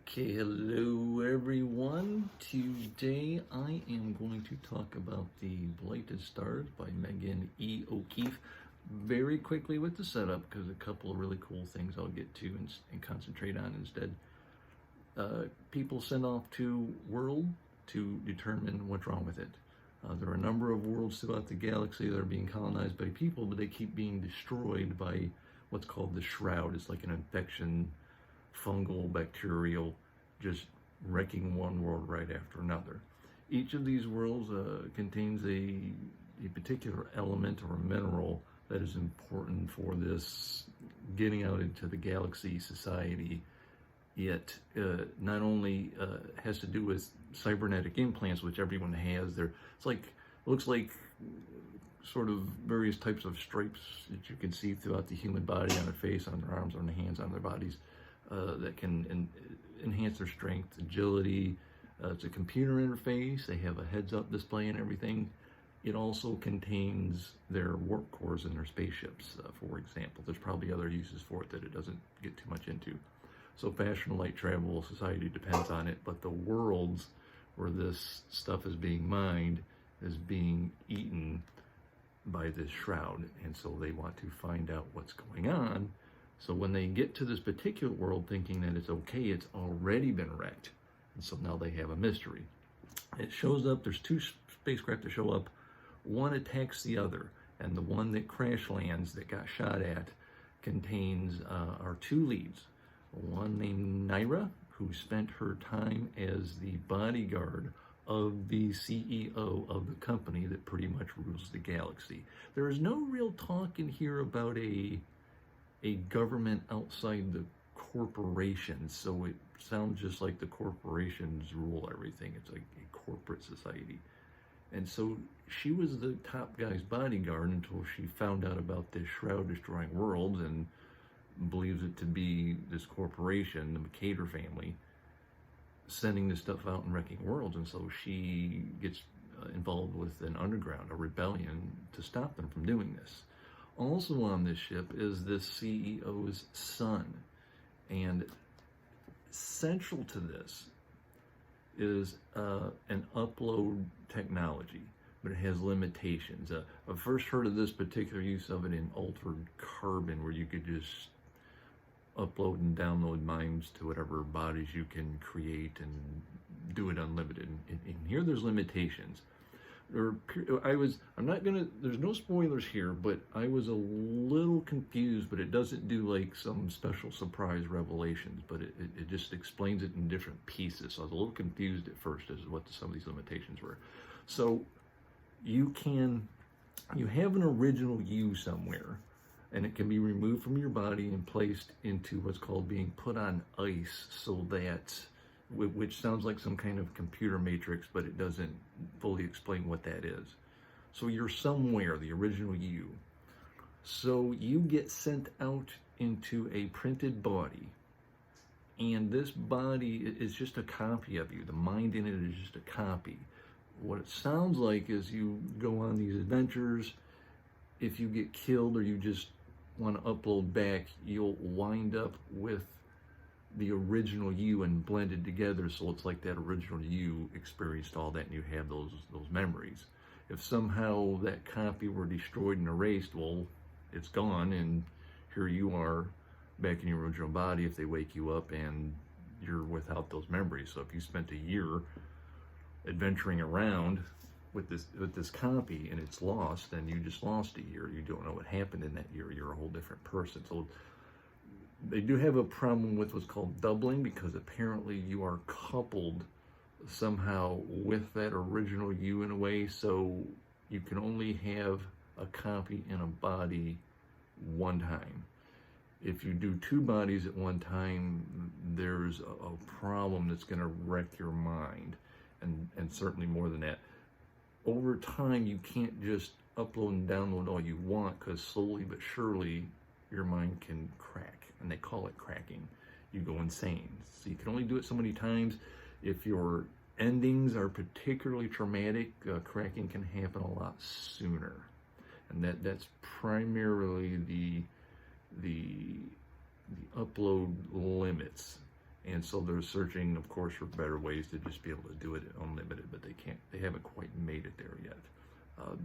Okay, hello everyone. Today I am going to talk about the Blighted Stars by Megan E. O'Keefe very quickly with the setup because a couple of really cool things I'll get to and concentrate on instead. People sent off to world to determine what's wrong with it. There are a number of worlds throughout the galaxy that are being colonized by people, but they keep being destroyed by what's called the Shroud. It's like an infection, fungal, bacterial, just wrecking one world right after another. Each of these worlds contains a particular element or mineral that is important for this getting out into the galaxy society. It not only has to do with cybernetic implants, which everyone has. Looks like sort of various types of stripes that you can see throughout the human body, on their face, on their arms, on their hands, on their bodies, that can enhance their strength, agility. It's a computer interface. They have a heads-up display and everything. It also contains their warp cores in their spaceships, for example. There's probably other uses for it that it doesn't get too much into. So fashion, light travel, society depends on it, but the worlds where this stuff is being mined is being eaten by this Shroud, and so they want to find out what's going on. So when they get to this particular world thinking that it's okay, it's already been wrecked, and so now they have a mystery. It shows up, there's two spacecraft that show up, one attacks the other, and the one that crash lands, that got shot at, contains our two leads. One named Naira, who spent her time as the bodyguard of the CEO of the company that pretty much rules the galaxy. There is no real talk in here about a government outside the corporations, so it sounds just like the corporations rule everything. It's like a corporate society. And so she was the top guy's bodyguard until she found out about this Shroud destroying worlds and believes it to be this corporation, the McCader family, sending this stuff out and wrecking worlds. And so she gets involved with an underground, a rebellion, to stop them from doing this. Also on this ship is this CEO's son. And central to this is an upload technology, but it has limitations. I first heard of this particular use of it in Altered Carbon, where you could just upload and download minds to whatever bodies you can create and do it unlimited. In here, there's limitations. There's no spoilers here, but I was a little confused, but it doesn't do like some special surprise revelations, but it just explains it in different pieces. So I was a little confused at first as to what some of these limitations were. So you have an original you somewhere, and it can be removed from your body and placed into what's called being put on ice, so that, which sounds like some kind of computer matrix, but it doesn't fully explain what that is. So you're somewhere, the original you. So you get sent out into a printed body, and this body is just a copy of you. The mind in it is just a copy. What it sounds like is you go on these adventures. If you get killed or you just want to upload back, you'll wind up with the original you and blended together, so it's like that original you experienced all that and you have those memories. If somehow that copy were destroyed and erased, well, it's gone, and here you are back in your original body if they wake you up and you're without those memories. So if you spent a year adventuring around with this copy and it's lost, then you just lost a year. You don't know what happened in that year. You're a whole different person. So they do have a problem with what's called doubling, because apparently you are coupled somehow with that original you in a way, so you can only have a copy in a body one time. If you do two bodies at one time, there's a problem that's going to wreck your mind, and certainly more than that. Over time, you can't just upload and download all you want, because slowly but surely your mind can crack, and they call it cracking. You go insane. So you can only do it so many times. If your endings are particularly traumatic, cracking can happen a lot sooner, and that's primarily the upload limits. And so they're searching, of course, for better ways to just be able to do it unlimited, but they haven't quite made it there yet.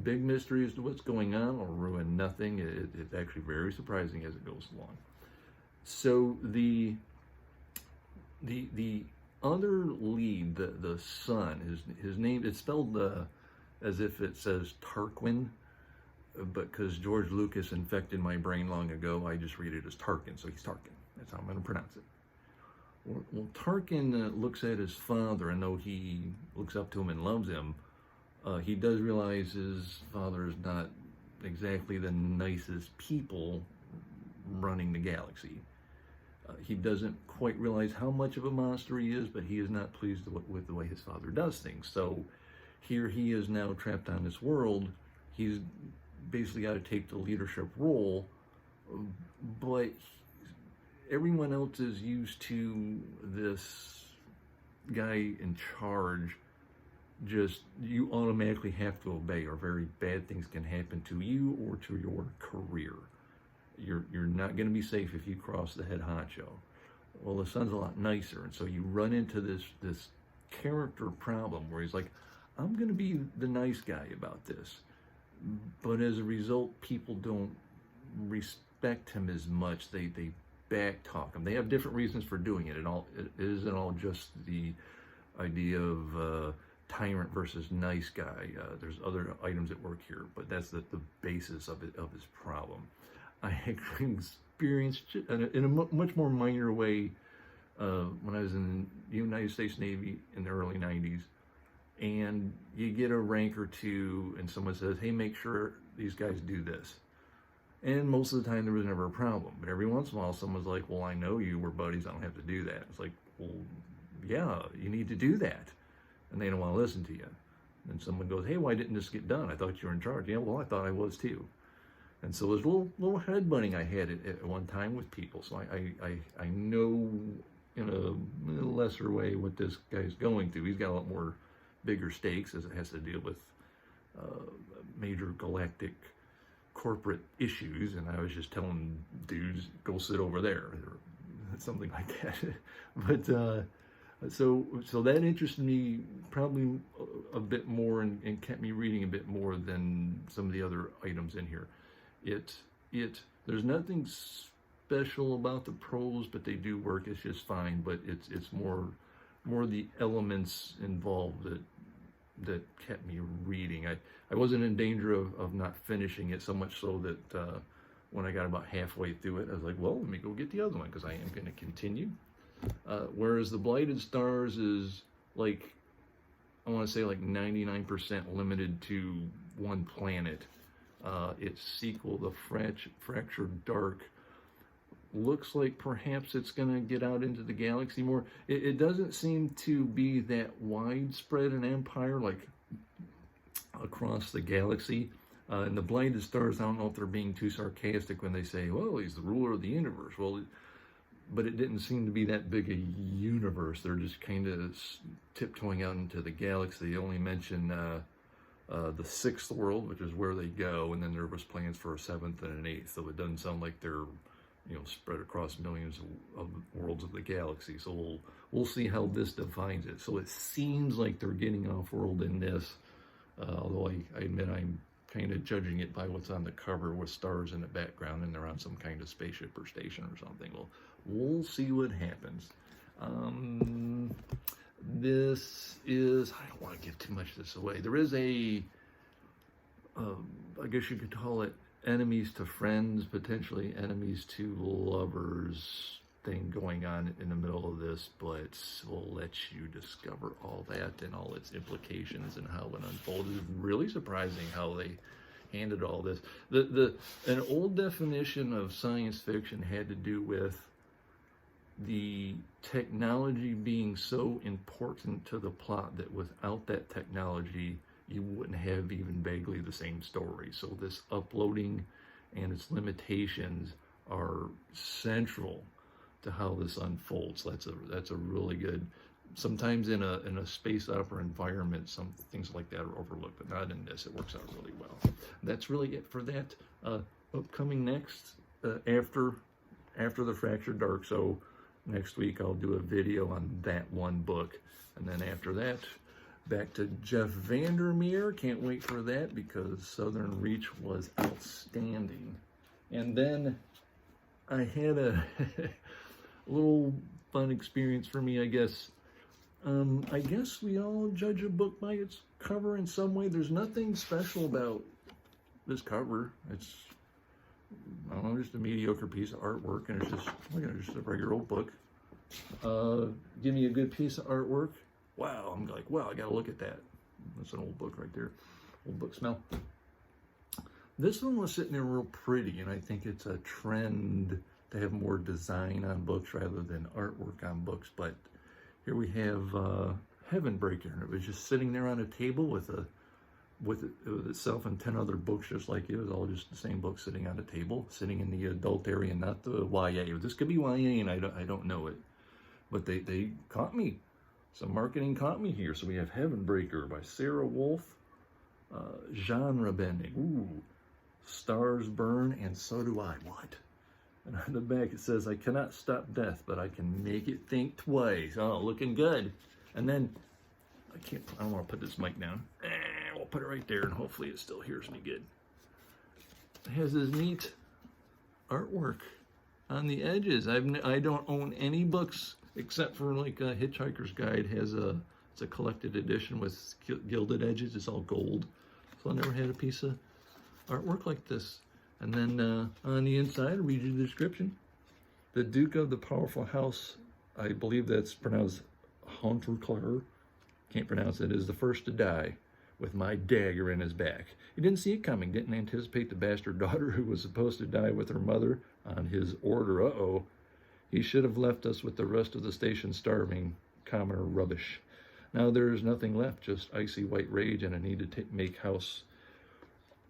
Big mystery as to what's going on. I'll ruin nothing. It's actually very surprising as it goes along. So the other lead, the son, his name, it's spelled as if it says Tarquin, but because George Lucas infected my brain long ago, I just read it as Tarkin, so he's Tarkin. That's how I'm going to pronounce it. Well, Tarkin looks at his father, and though he looks up to him and loves him, he does realize his father is not exactly the nicest people running the galaxy. He doesn't quite realize how much of a monster he is, but he is not pleased with the way his father does things. So here he is now trapped on this world. He's basically got to take the leadership role, but everyone else is used to this guy in charge. Just, you automatically have to obey, or very bad things can happen to you or to your career. You're not going to be safe if you cross the head honcho. Well, the son's a lot nicer, and so you run into this character problem where he's like, I'm going to be the nice guy about this, but as a result, people don't respect him as much. They back talk him. They have different reasons for doing it. It isn't all just the idea of tyrant versus nice guy. There's other items at work here, but that's the basis of his problem. I actually experienced in a much more minor way when I was in the United States Navy in the early 90s, and you get a rank or two and someone says, hey, make sure these guys do this. And most of the time there was never a problem, but every once in a while someone's like, well, I know you, we're buddies, I don't have to do that. It's like, well, yeah, you need to do that. And they don't want to listen to you. And someone goes, hey, why didn't this get done? I thought you were in charge. Yeah, well, I thought I was too. And so there's a little headbutting I had at one time with people. So I know in a lesser way what this guy's going through. He's got a lot more bigger stakes as it has to deal with major galactic corporate issues. And I was just telling dudes, go sit over there, or something like that. But so that interested me probably a bit more and kept me reading a bit more than some of the other items in here. There's nothing special about the prose, but they do work. It's just fine, but it's more the elements involved that kept me reading. I wasn't in danger of not finishing it, so much so that when I got about halfway through it, I was like, well, let me go get the other one, because I am going to continue. Whereas the Blighted Stars is like, I want to say like 99% limited to one planet. Its sequel, the Fractured Dark, looks like perhaps it's going to get out into the galaxy more. It doesn't seem to be that widespread an empire, like across the galaxy. And the Blighted Stars, I don't know if they're being too sarcastic when they say, well, he's the ruler of the universe. Well, but it didn't seem to be that big a universe. They're just kind of tiptoeing out into the galaxy. They only mention the sixth world, which is where they go, and then there was plans for a seventh and an eighth. So it doesn't sound like they're, spread across millions of worlds of the galaxy. So we'll see how this defines it. So it seems like they're getting off-world in this, although I admit I'm kind of judging it by what's on the cover with stars in the background, and they're on some kind of spaceship or station or something. Well, we'll see what happens. This is, I don't want to give too much of this away. There is I guess you could call it enemies to friends, potentially enemies to lovers thing going on in the middle of this, but we'll let you discover all that and all its implications and how it unfolded. It's really surprising how they handled all this. An old definition of science fiction had to do with the technology being so important to the plot that without that technology, you wouldn't have even vaguely the same story. So this uploading and its limitations are central to how this unfolds. That's a really good. Sometimes in a space opera environment, some things like that are overlooked, but not in this. It works out really well. That's really it for that. Upcoming next after the Fractured Dark. So Next week I'll do a video on that one book. And then after that, back to Jeff Vandermeer. Can't wait for that because Southern Reach was outstanding. And then I had a little fun experience for me, I guess. I guess we all judge a book by its cover in some way. There's nothing special about this cover. It's, I don't know, just a mediocre piece of artwork, and it's just, look at it, just a regular old book. Give me a good piece of artwork. Wow, I'm like, wow, I gotta look at that. That's an old book right there. Old book smell. This one was sitting there real pretty, and I think it's a trend to have more design on books rather than artwork on books. But here we have Heavenbreaker, and it was just sitting there on a table with itself and 10 other books just like it. It was all just the same book sitting on a table, sitting in the adult area, not the YA. This could be YA, and I don't know it. But they caught me. Some marketing caught me here. So we have Heavenbreaker by Sara Wolf. Genre bending. Ooh. Stars burn, and so do I. What? And on the back it says, I cannot stop death, but I can make it think twice. Oh, looking good. And then, I don't want to put this mic down. I'll put it right there, and hopefully it still hears me good. It has this neat artwork on the edges. I don't own any books except for like a Hitchhiker's Guide has it's a collected edition with gilded edges. It's all gold. So I never had a piece of artwork like this. And then on the inside, I'll read you the description. The Duke of the Powerful House, I believe that's pronounced Heavenbreaker, can't pronounce it, is the first to die with my dagger in his back. He didn't see it coming, didn't anticipate the bastard daughter who was supposed to die with her mother on his order. Uh-oh. He should have left us with the rest of the station starving, commoner rubbish. Now there is nothing left, just icy white rage, and I need to make house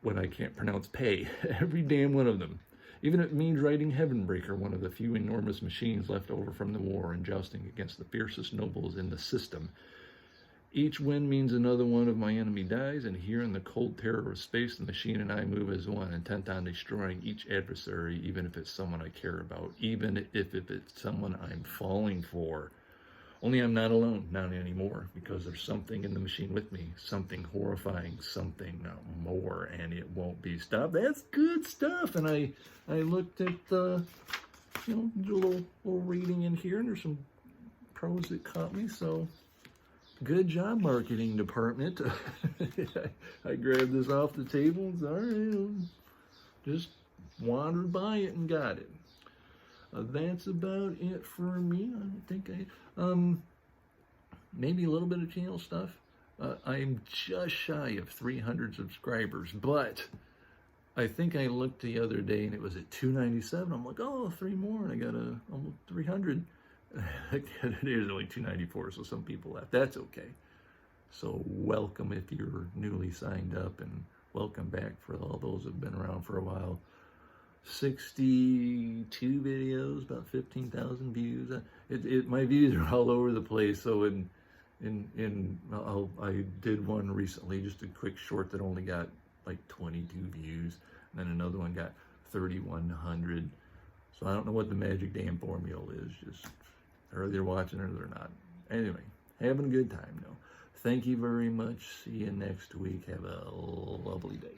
when I can't pronounce pay. Every damn one of them. Even if it means writing Heavenbreaker, one of the few enormous machines left over from the war and jousting against the fiercest nobles in the system. Each win means another one of my enemy dies, and here in the cold terror of space, the machine and I move as one, intent on destroying each adversary, even if it's someone I care about, even if it's someone I'm falling for. Only I'm not alone, not anymore, because there's something in the machine with me, something horrifying, something more, and it won't be stopped. That's good stuff. And I looked at the, did a little reading in here, and there's some prose that caught me, so good job, marketing department. I grabbed this off the table and said, all right, just wandered by it and got it. That's about it for me. I think maybe a little bit of channel stuff. I'm just shy of 300 subscribers, but I think I looked the other day and it was at 297. I'm like, oh, 3 more, and I got almost 300. It is only 294, so some people laugh. That's okay. So welcome if you're newly signed up, and welcome back for all those who've been around for a while. 62 videos, about 15,000 views. My views are all over the place. So I did one recently, just a quick short that only got like 22 views, and then another one got 3,100. So I don't know what the magic damn formula is. Just are they watching or they're not. Anyway, having a good time though. Thank you very much. See you next week. Have a lovely day.